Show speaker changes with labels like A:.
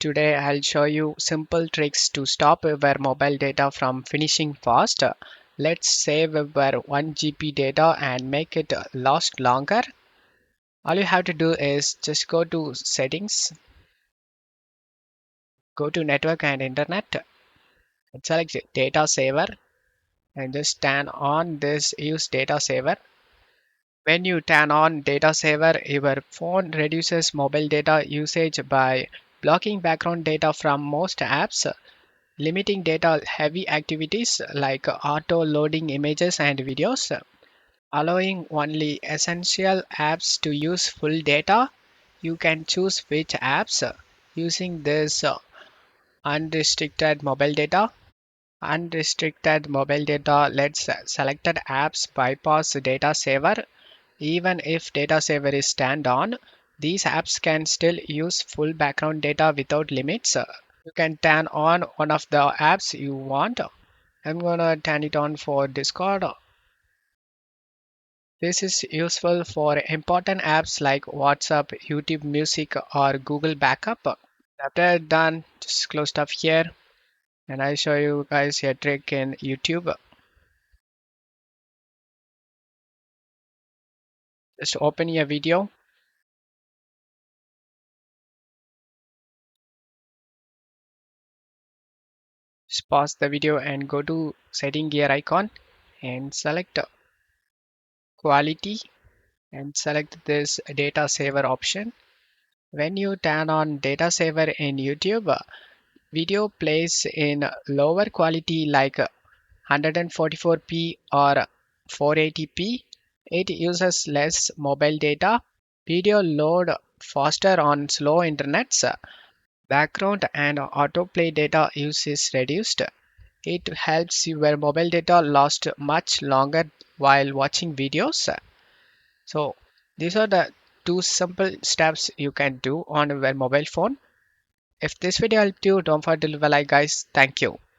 A: Today I'll show you simple tricks to stop your mobile data from finishing fast. Let's save our 1 GB data and make it last longer. All you have to do is just go to settings, go to network and internet, and select data saver and just turn on this use data saver. When you turn on data saver, your phone reduces mobile data usage by blocking background data from most apps, limiting data heavy activities like auto loading images and videos, allowing only essential apps to use full data. You can choose which apps using this unrestricted mobile data. Unrestricted mobile data lets selected apps bypass data saver. Even if data saver is turned on, these apps can still use full background data without limits. You can turn on one of the apps you want. I'm gonna turn it on for Discord. This is useful for important apps like WhatsApp, YouTube Music, or Google Backup. After done, just close stuff here, and I show you guys a trick in YouTube. Just open a video, just pause the video and go to setting gear icon and select quality and select this data saver option. When you turn on data saver in YouTube, video plays in lower quality like 144p or 480p. It uses less mobile data. Video load faster on slow internets. Background and autoplay data use is reduced. It helps your mobile data last much longer while watching videos. So these are the two simple steps you can do on your mobile phone. If this video helped you, don't forget to leave a like, guys. Thank you.